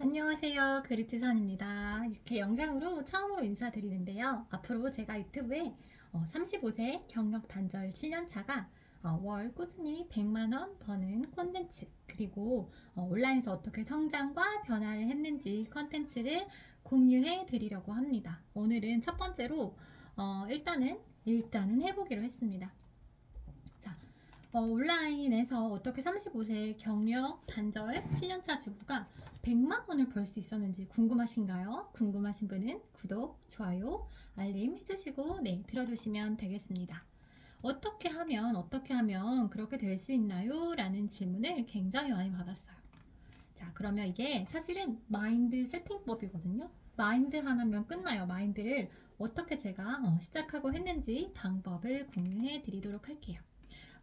안녕하세요. 그리트선입니다. 이렇게 영상으로 처음으로 인사드리는데요. 앞으로 제가 유튜브에 35세 경력 단절 7년차가 월 꾸준히 100만원 버는 콘텐츠, 그리고 온라인에서 어떻게 성장과 변화를 했는지 컨텐츠를 공유해 드리려고 합니다. 오늘은 첫 번째로 일단은 해보기로 했습니다. 자, 온라인에서 어떻게 35세 경력 단절 7년차 주부가 100만 원을 벌 수 있었는지 궁금하신가요? 궁금하신 분은 구독, 좋아요, 알림 해주시고 들어주시면 되겠습니다. 어떻게 하면 그렇게 될 수 있나요? 라는 질문을 굉장히 많이 받았어요. 자, 그러면 이게 사실은 마인드 세팅법이거든요. 마인드 하나면 끝나요. 마인드를 어떻게 제가 시작하고 했는지 방법을 공유해 드리도록 할게요.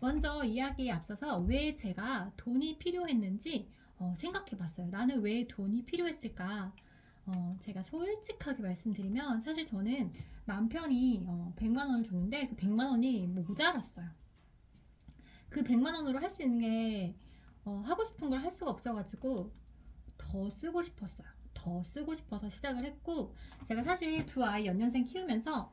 먼저 이야기에 앞서서 왜 제가 돈이 필요했는지 생각해 봤어요. 나는 왜 돈이 필요했을까? 제가 솔직하게 말씀드리면 사실 저는 남편이 100만 원을 줬는데 그 100만 원이 모자랐어요. 그 100만 원으로 할 수 있는 게 하고 싶은 걸 할 수가 없어가지고 더 쓰고 싶었어요. 더 쓰고 싶어서 시작을 했고, 제가 사실 두 아이 연년생 키우면서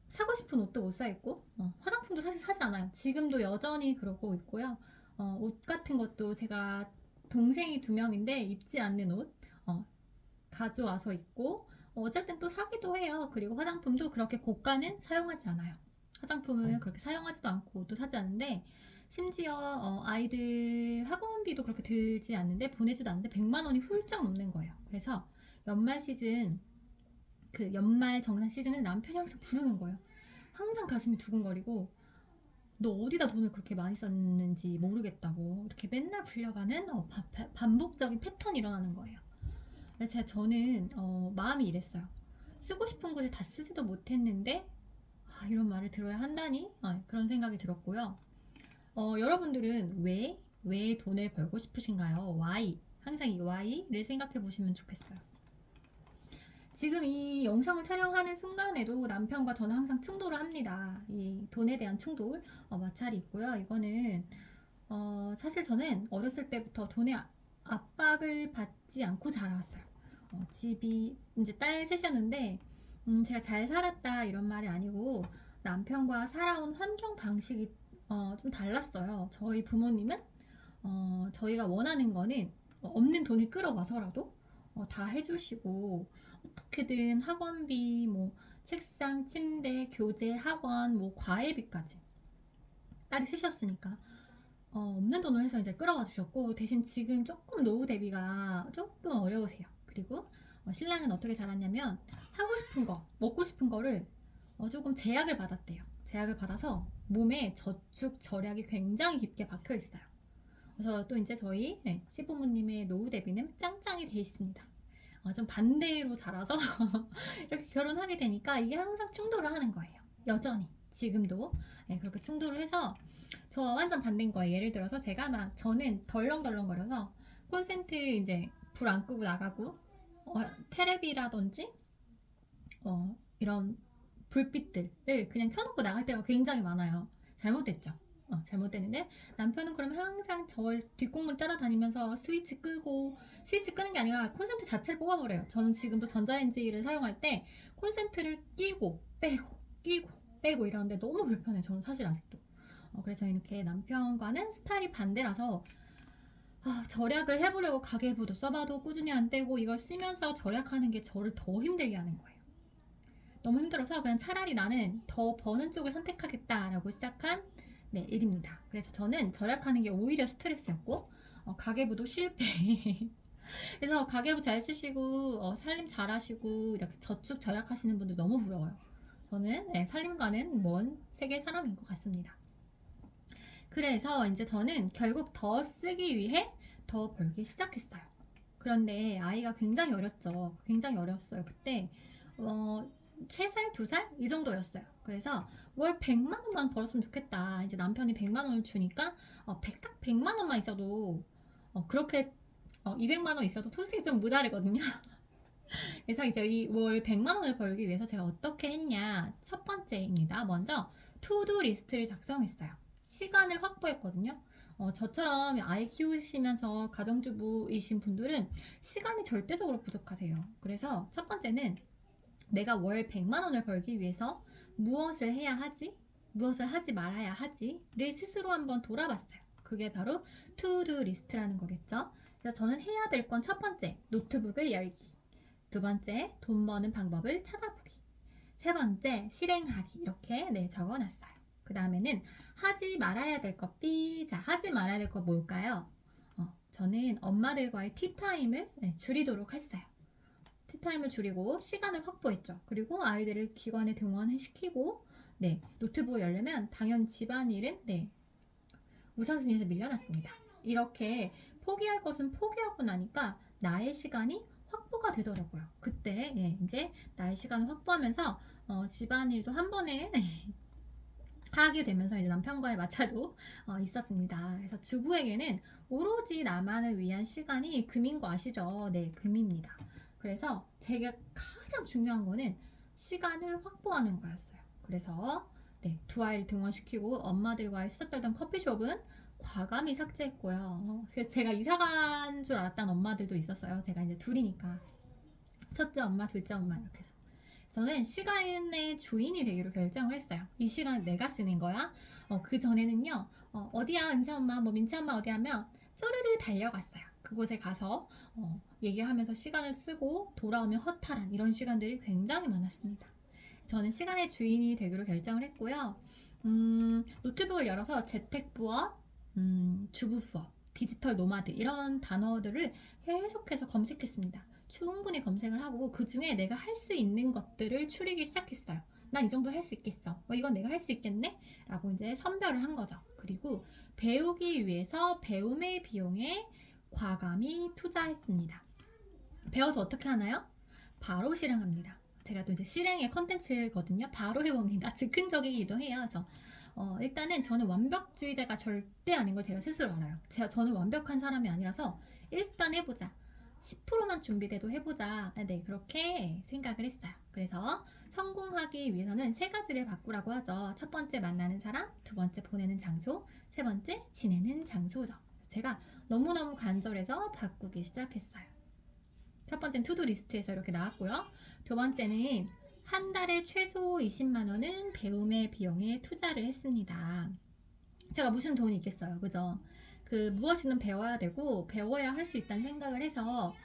사고 싶은 옷도 못 사입고 화장품도 사실 사지 않아요. 지금도 여전히 그러고 있고요. 옷 같은 것도 제가 동생이 2명인데 입지 않는 옷 가져와서 입고, 어쩔 땐 또 사기도 해요. 그리고 화장품도 그렇게 고가는 사용하지 않아요. 화장품을 그렇게 사용하지도 않고 옷도 사지 않는데, 심지어 아이들 학원비도 그렇게 들지 않는데, 보내지도 않는데 100만 원이 훌쩍 넘는 거예요. 그래서 연말 시즌, 그 연말 정산 시즌에 남편이 항상 부르는 거예요. 항상 가슴이 두근거리고, 너 어디다 돈을 그렇게 많이 썼는지 모르겠다고 이렇게 맨날 불려가는 반복적인 패턴이 일어나는 거예요. 그래서 저는 마음이 이랬어요. 쓰고 싶은 거를 다 쓰지도 못했는데 이런 말을 들어야 한다니, 그런 생각이 들었고요. 여러분들은 왜 돈을 벌고 싶으신가요? Why? 항상 이 Why를 생각해 보시면 좋겠어요. 지금 이 영상을 촬영하는 순간에도 남편과 저는 항상 충돌을 합니다. 이 돈에 대한 충돌, 마찰이 있고요. 이거는 사실 저는 어렸을 때부터 돈의 압박을 받지 않고 자라왔어요. 집이 이제 딸 셋이었는데, 제가 잘 살았다 이런 말이 아니고, 남편과 살아온 환경 방식이 좀 달랐어요. 저희 부모님은 저희가 원하는 거는 없는 돈을 끌어와서라도 다 해주시고, 어떻게든 학원비, 뭐 책상, 침대, 교재, 학원, 뭐 과외비까지, 딸이 셋이었으니까 없는 돈을 해서 이제 끌어와 주셨고, 대신 지금 조금 노후 대비가 조금 어려우세요. 그리고 신랑은 어떻게 자랐냐면, 하고 싶은 거, 먹고 싶은 거를 조금 제약을 받았대요. 제약을 받아서 몸에 저축 절약이 굉장히 깊게 박혀 있어요. 그래서 또 이제 저희 시부모님의 노후 대비는 짱짱이 돼 있습니다. 좀 반대로 자라서 이렇게 결혼하게 되니까 이게 항상 충돌을 하는 거예요. 여전히 지금도 그렇게 충돌을 해서 저 완전 반대인 거예요. 예를 들어서 저는 덜렁덜렁거려서 콘센트 이제 불 안 끄고 나가고, 테레비라든지 이런 불빛들을 그냥 켜놓고 나갈 때가 굉장히 많아요. 잘못됐죠. 잘못됐는데, 남편은 그럼 항상 저를 뒷공문 따라다니면서 스위치 끄는 게 아니라 콘센트 자체를 뽑아버려요. 저는 지금도 전자레인지를 사용할 때 콘센트를 끼고 빼고 이러는데 너무 불편해요. 저는 사실 아직도. 그래서 이렇게 남편과는 스타일이 반대라서 절약을 해보려고 가계부도 써봐도 꾸준히 안 떼고, 이걸 쓰면서 절약하는 게 저를 더 힘들게 하는 거예요. 너무 힘들어서 그냥 차라리 나는 더 버는 쪽을 선택하겠다라고 시작한 일입니다. 그래서 저는 절약하는 게 오히려 스트레스였고, 가계부도 실패. 그래서 가계부 잘 쓰시고 살림 잘 하시고 이렇게 저축 절약하시는 분들 너무 부러워요. 저는 살림과는 먼 세계 사람인 것 같습니다. 그래서 이제 저는 결국 더 쓰기 위해 더 벌기 시작했어요. 그런데 아이가 굉장히 어렸죠. 굉장히 어렸어요. 그때 3살, 2살? 이 정도였어요. 그래서 월 100만 원만 벌었으면 좋겠다. 이제 남편이 100만 원을 주니까 딱 100만 원만 있어도 그렇게 200만 원 있어도 솔직히 좀 모자르거든요. 그래서 이제 이 월 100만 원을 벌기 위해서 제가 어떻게 했냐. 첫 번째입니다. 먼저 투두 리스트를 작성했어요. 시간을 확보했거든요. 저처럼 아이 키우시면서 가정주부이신 분들은 시간이 절대적으로 부족하세요. 그래서 첫 번째는 내가 월 100만 원을 벌기 위해서 무엇을 해야 하지? 무엇을 하지 말아야 하지?를 스스로 한번 돌아봤어요. 그게 바로 투두 리스트라는 거겠죠. 그래서 저는 해야 될 건 첫 번째, 노트북을 열기. 두 번째, 돈 버는 방법을 찾아보기. 세 번째, 실행하기. 이렇게 적어놨어요. 그 다음에는 하지 말아야 될 것 B. 자, 하지 말아야 될 것 뭘까요? 저는 엄마들과의 티타임을 줄이도록 했어요. 티타임을 줄이고 시간을 확보했죠. 그리고 아이들을 기관에 등원시키고 노트북을 열려면 당연히 집안일은 우선순위에서 밀려났습니다. 이렇게 포기할 것은 포기하고 나니까 나의 시간이 확보가 되더라고요. 그때 이제 나의 시간을 확보하면서 집안일도 한 번에 하게 되면서 이제 남편과의 마찰도 있었습니다. 그래서 주부에게는 오로지 나만을 위한 시간이 금인 거 아시죠? 네, 금입니다. 그래서 제가 가장 중요한 거는 시간을 확보하는 거였어요. 그래서 두 아이를 등원시키고 엄마들과의 수다 떨던 커피숍은 과감히 삭제했고요. 그래서 제가 이사간 줄 알았던 엄마들도 있었어요. 제가 이제 둘이니까. 첫째 엄마, 둘째 엄마 이렇게 해서. 저는 시간의 주인이 되기로 결정을 했어요. 이 시간 내가 쓰는 거야. 그 전에는요. 어디야 은채 엄마, 뭐 민채 엄마 어디 하면 쪼르르 달려갔어요. 그곳에 가서 얘기하면서 시간을 쓰고 돌아오면 허탈한 이런 시간들이 굉장히 많았습니다. 저는 시간의 주인이 되기로 결정을 했고요. 노트북을 열어서 재택부업, 주부부업, 디지털 노마드 이런 단어들을 계속해서 검색했습니다. 충분히 검색을 하고 그 중에 내가 할 수 있는 것들을 추리기 시작했어요. 난 이 정도 할 수 있겠어. 이건 내가 할 수 있겠네? 라고 이제 선별을 한 거죠. 그리고 배우기 위해서 배움의 비용에 과감히 투자했습니다. 배워서 어떻게 하나요? 바로 실행합니다. 제가 또 이제 실행의 컨텐츠거든요. 바로 해봅니다. 즉흥적이기도 해요. 그래서 일단은 저는 완벽주의자가 절대 아닌 걸 제가 스스로 알아요. 저는 완벽한 사람이 아니라서 일단 해보자. 10%만 준비돼도 해보자. 그렇게 생각을 했어요. 그래서 성공하기 위해서는 세 가지를 바꾸라고 하죠. 첫 번째 만나는 사람, 두 번째 보내는 장소, 세 번째 지내는 장소죠. 제가 너무너무 간절해서 바꾸기 시작했어요. 첫 번째는 투두 리스트에서 이렇게 나왔고요. 두 번째는 한 달에 최소 20만 원은 배움의 비용에 투자를 했습니다. 제가 무슨 돈이 있겠어요, 그죠? 무엇이든 배워야 되고 배워야 할 수 있다는 생각을 해서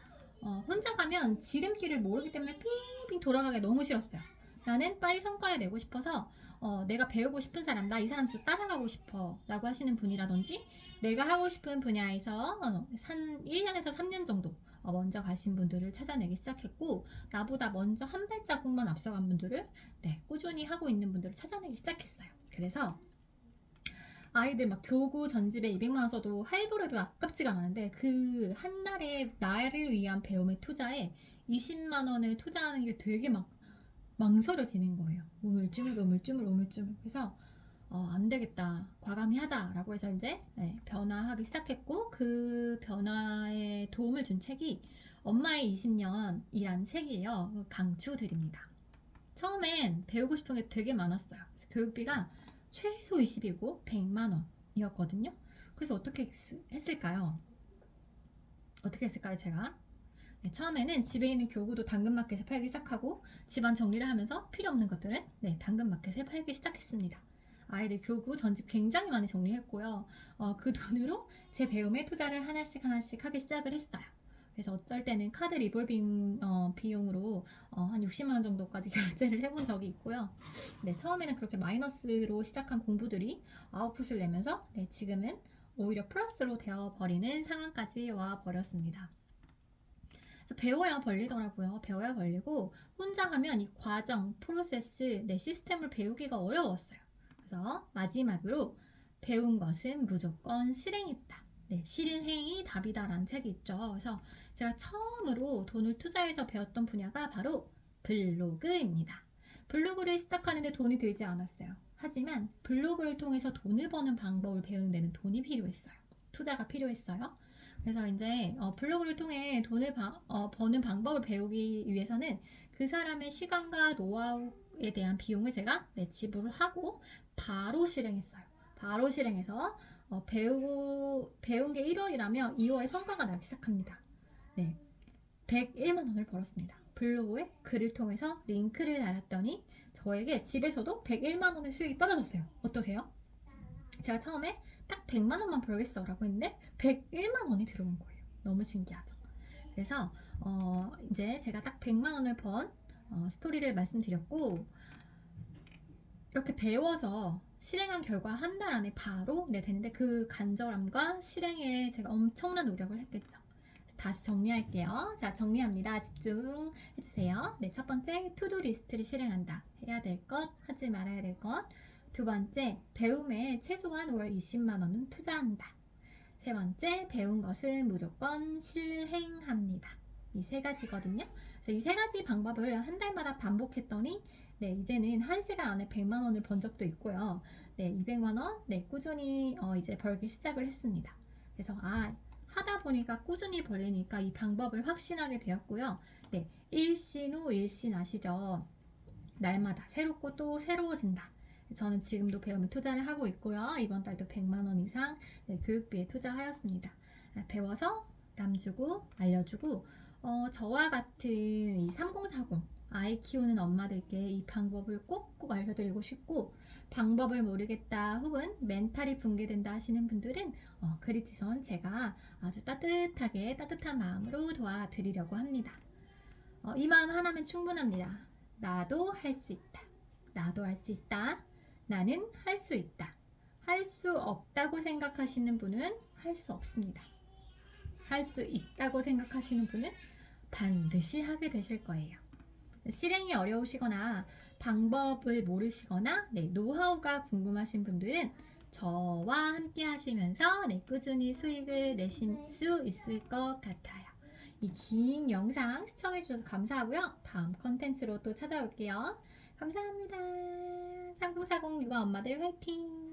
혼자 가면 지름길을 모르기 때문에 빙빙 돌아가기 너무 싫었어요. 나는 빨리 성과를 내고 싶어서 내가 배우고 싶은 사람, 나 이 사람 진짜 따라가고 싶어 라고 하시는 분이라든지 내가 하고 싶은 분야에서 한 1년에서 3년 정도 먼저 가신 분들을 찾아내기 시작했고 나보다 먼저 한 발자국만 앞서간 분들을 꾸준히 하고 있는 분들을 찾아내기 시작했어요. 그래서 아이들 막 교구 전집에 200만 원 써도 할부로 해도 아깝지가 않은데 그 한 달에 나를 위한 배움의 투자에 20만 원을 투자하는 게 되게 막 망설여지는 거예요. 우물쭈물. 그래서 안 되겠다. 과감히 하자라고 해서 이제 변화하기 시작했고 그 변화에 도움을 준 책이 엄마의 20년이란 책이에요. 강추드립니다. 처음엔 배우고 싶은 게 되게 많았어요. 교육비가 최소 20이고 100만 원이었거든요. 그래서 어떻게 했을까요? 제가? 처음에는 집에 있는 교구도 당근마켓에 팔기 시작하고 집안 정리를 하면서 필요 없는 것들은 당근마켓에 팔기 시작했습니다. 아이들 교구 전집 굉장히 많이 정리했고요. 그 돈으로 제 배움에 투자를 하나씩 하기 시작을 했어요. 그래서 어쩔 때는 카드 리볼빙 비용으로 한 60만 원 정도까지 결제를 해본 적이 있고요. 처음에는 그렇게 마이너스로 시작한 공부들이 아웃풋을 내면서 지금은 오히려 플러스로 되어버리는 상황까지 와버렸습니다. 그래서 배워야 벌리더라고요. 배워야 벌리고 혼자 하면 이 과정, 프로세스, 시스템을 배우기가 어려웠어요. 그래서 마지막으로 배운 것은 무조건 실행했다. 실행이 답이다라는 책이 있죠. 그래서 제가 처음으로 돈을 투자해서 배웠던 분야가 바로 블로그입니다. 블로그를 시작하는데 돈이 들지 않았어요. 하지만 블로그를 통해서 돈을 버는 방법을 배우는 데는 돈이 필요했어요. 투자가 필요했어요. 그래서 이제 블로그를 통해 돈을 버는 방법을 배우기 위해서는 그 사람의 시간과 노하우에 대한 비용을 제가 지불을 하고 바로 실행했어요. 바로 실행해서 배운 게 1월이라면 2월에 성과가 나기 시작합니다. 네, 101만 원을 벌었습니다. 블로그에 글을 통해서 링크를 달았더니 저에게 집에서도 101만 원의 수익이 떨어졌어요. 어떠세요? 제가 처음에 딱 100만 원만 벌겠어 라고 했는데 101만 원이 들어온 거예요. 너무 신기하죠. 그래서 이제 제가 딱 100만 원을 번 스토리를 말씀드렸고, 이렇게 배워서 실행한 결과 한 달 안에 바로 되는데, 그 간절함과 실행에 제가 엄청난 노력을 했겠죠. 다시 정리할게요. 자, 정리합니다. 집중해주세요. 네, 첫 번째, 투두 리스트를 실행한다. 해야 될 것, 하지 말아야 될 것. 두 번째, 배움에 최소한 월 20만 원은 투자한다. 세 번째, 배운 것은 무조건 실행합니다. 이 세 가지거든요. 그래서 이 세 가지 방법을 한 달마다 반복했더니 이제는 1시간 안에 100만 원을 번 적도 있고요. 200만 원 꾸준히 이제 벌기 시작을 했습니다. 그래서 하다 보니까 꾸준히 벌리니까 이 방법을 확신하게 되었고요. 일신 후 일신 아시죠? 날마다 새롭고 또 새로워진다. 저는 지금도 배움에 투자를 하고 있고요. 이번 달도 100만 원 이상 교육비에 투자하였습니다. 배워서 남 주고 알려주고, 저와 같은 이 3040 아이 키우는 엄마들께 이 방법을 꼭꼭 알려드리고 싶고, 방법을 모르겠다 혹은 멘탈이 붕괴된다 하시는 분들은 그리지선 제가 아주 따뜻한 마음으로 도와드리려고 합니다. 이 마음 하나면 충분합니다. 나도 할 수 있다. 나도 할 수 있다. 나는 할 수 있다. 할 수 없다고 생각하시는 분은 할 수 없습니다. 할 수 있다고 생각하시는 분은 반드시 하게 되실 거예요. 실행이 어려우시거나 방법을 모르시거나 노하우가 궁금하신 분들은 저와 함께 하시면서 꾸준히 수익을 내실 수 있을 것 같아요. 이 긴 영상 시청해주셔서 감사하고요. 다음 컨텐츠로 또 찾아올게요. 감사합니다. 3040 육아 엄마들 화이팅!